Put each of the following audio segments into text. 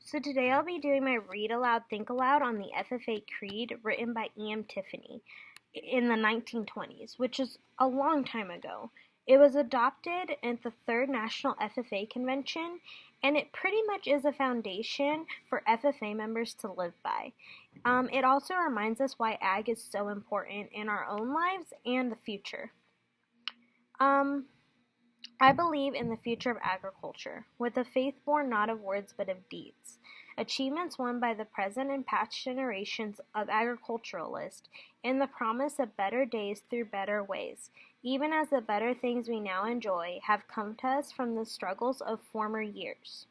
So today I'll be doing my Read Aloud, Think Aloud on the FFA Creed written by E.M. Tiffany in the 1920s, which is a long time ago. It was adopted at the third National FFA Convention, and it pretty much is a foundation for FFA members to live by. It also reminds us why ag is so important in our own lives and the future. I believe in the future of agriculture, with a faith born not of words but of deeds. Achievements won by the present and past generations of agriculturalists, and the promise of better days through better ways, even as the better things we now enjoy have come to us from the struggles of former years.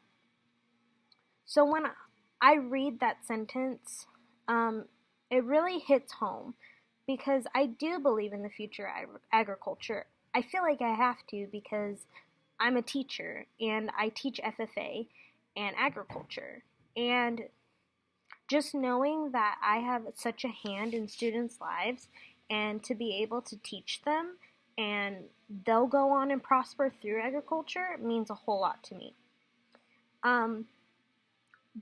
So when I read that sentence, it really hits home because I do believe in the future of agriculture. I feel like I have to because I'm a teacher and I teach FFA and agriculture. And just knowing that I have such a hand in students' lives and to be able to teach them and they'll go on and prosper through agriculture means a whole lot to me.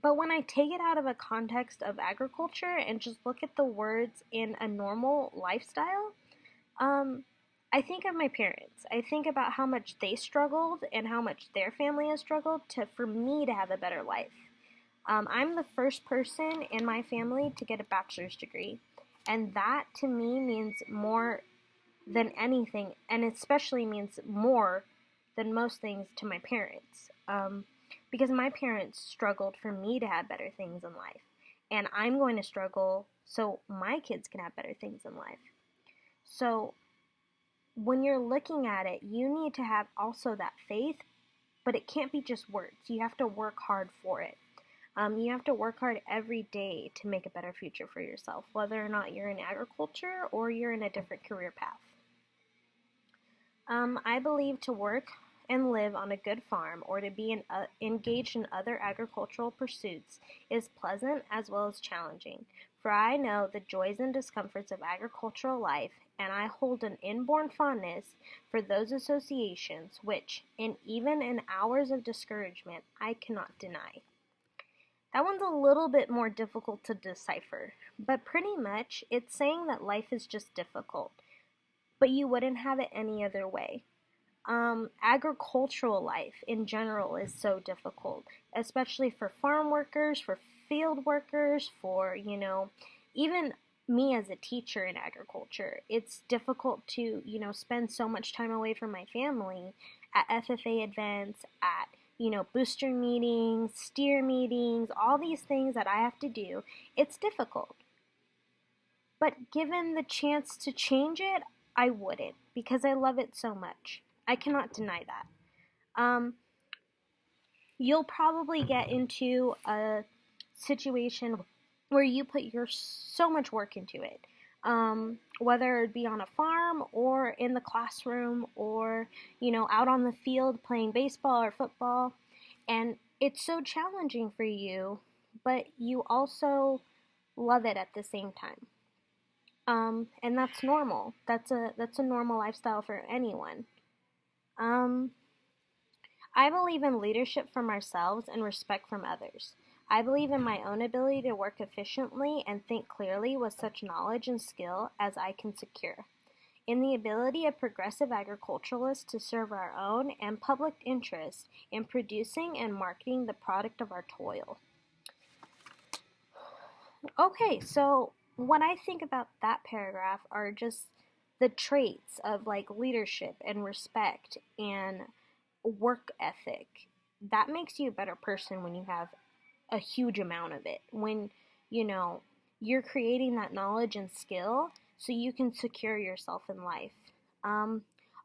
But when I take it out of a context of agriculture and just look at the words in a normal lifestyle, I think of my parents. I think about how much they struggled and how much their family has struggled for me to have a better life. I'm the first person in my family to get a bachelor's degree, and that to me means more than anything, and especially means more than most things to my parents. Because my parents struggled for me to have better things in life, and I'm going to struggle so my kids can have better things in life. So when you're looking at it, you need to have also that faith, but it can't be just words. You have to work hard for it. You have to work hard every day to make a better future for yourself, whether or not you're in agriculture or you're in a different career path. I believe to work and live on a good farm or to be engaged in other agricultural pursuits is pleasant as well as challenging, for I know the joys and discomforts of agricultural life, and I hold an inborn fondness for those associations which, even in hours of discouragement, I cannot deny. That one's a little bit more difficult to decipher, but pretty much it's saying that life is just difficult, but you wouldn't have it any other way. Agricultural life in general is so difficult, especially for farm workers, for field workers, for, even me as a teacher in agriculture. It's difficult to, spend so much time away from my family at FFA events, at, booster meetings, steer meetings, all these things that I have to do. It's difficult. But given the chance to change it, I wouldn't, because I love it so much. I cannot deny that. You'll probably get into a situation where you put so much work into it, whether it be on a farm or in the classroom or, out on the field playing baseball or football, and it's so challenging for you, but you also love it at the same time. And that's normal. That's a normal lifestyle for anyone. I believe in leadership from ourselves and respect from others. I believe in my own ability to work efficiently and think clearly with such knowledge and skill as I can secure. In the ability of progressive agriculturalists to serve our own and public interest in producing and marketing the product of our toil. Okay, so what I think about that paragraph are just the traits of leadership and respect and work ethic. That makes you a better person when you have a huge amount of it. When, you're creating that knowledge and skill so you can secure yourself in life.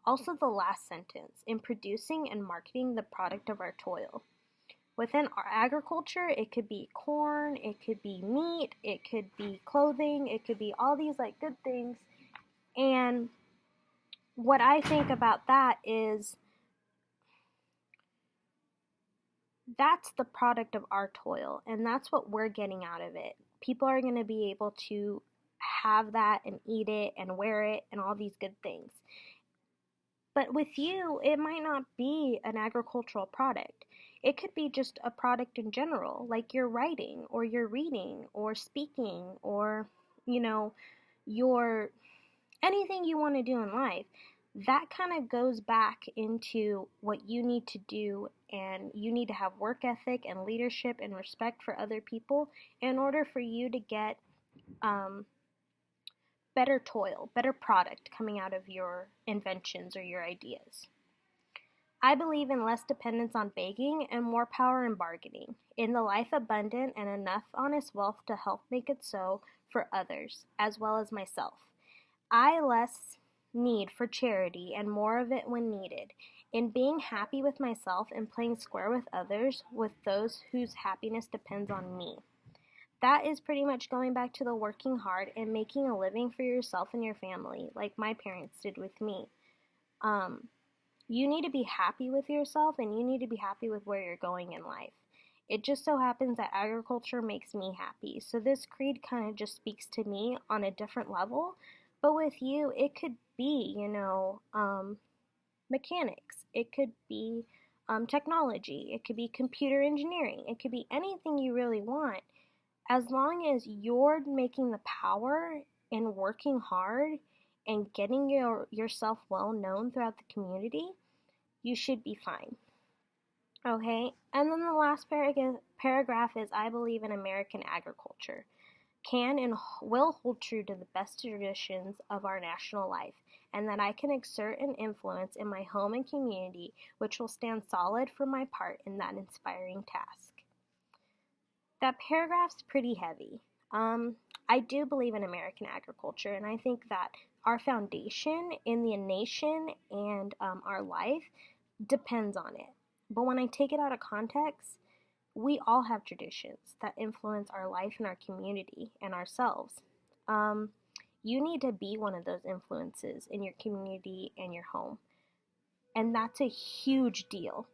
Also the last sentence, in producing and marketing the product of our toil. Within our agriculture, it could be corn, it could be meat, it could be clothing, it could be all these good things. And what I think about that is that's the product of our toil, and that's what we're getting out of it. People are going to be able to have that and eat it and wear it and all these good things. But with you, it might not be an agricultural product. It could be just a product in general, like your writing or your reading or speaking or, you know, your anything you want to do in life. That kind of goes back into what you need to do, and you need to have work ethic and leadership and respect for other people in order for you to get um, better toil, better product coming out of your inventions or your ideas. I believe in less dependence on begging and more power in bargaining, in the life abundant and enough honest wealth to help make it so for others, as well as myself. I less need for charity and more of it when needed, in being happy with myself and playing square with others, with those whose happiness depends on me. That is pretty much going back to the working hard and making a living for yourself and your family, like my parents did with me. You need to be happy with yourself, and you need to be happy with where you're going in life. It just so happens that agriculture makes me happy. So this creed kind of just speaks to me on a different level. But with you, it could be, mechanics. It could be technology. It could be computer engineering. It could be anything you really want. As long as you're making the power and working hard and getting yourself well known throughout the community, you should be fine. Okay? And then the last paragraph is I believe in American agriculture. Can and will hold true to the best traditions of our national life, and that I can exert an influence in my home and community which will stand solid for my part in that inspiring task. That paragraph's pretty heavy. I do believe in American agriculture, and I think that our foundation in the nation and our life depends on it. But when I take it out of context, we all have traditions that influence our life and our community and ourselves. You need to be one of those influences in your community and your home. And that's a huge deal.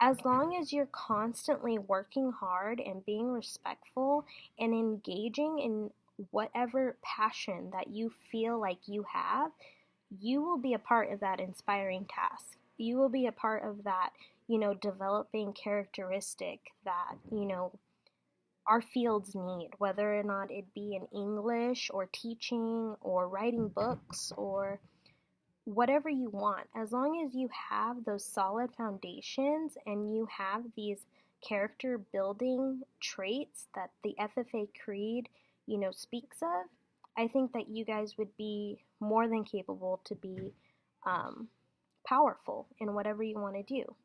As long as you're constantly working hard and being respectful and engaging in whatever passion that you feel like you have, you will be a part of that inspiring task. You will be a part of that, developing characteristic that, our fields need, whether or not it be in English or teaching or writing books or whatever you want. As long as you have those solid foundations and you have these character building traits that the FFA Creed, speaks of, I think that you guys would be more than capable to be powerful in whatever you want to do.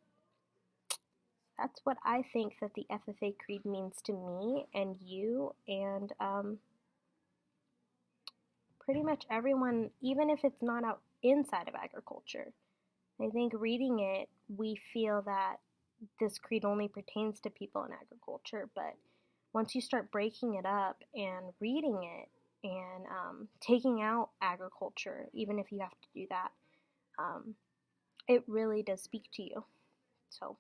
That's what I think that the FFA Creed means to me and you, and pretty much everyone, even if it's not out inside of agriculture. I think reading it, we feel that this creed only pertains to people in agriculture, but once you start breaking it up and reading it and taking out agriculture, even if you have to do that, it really does speak to you. So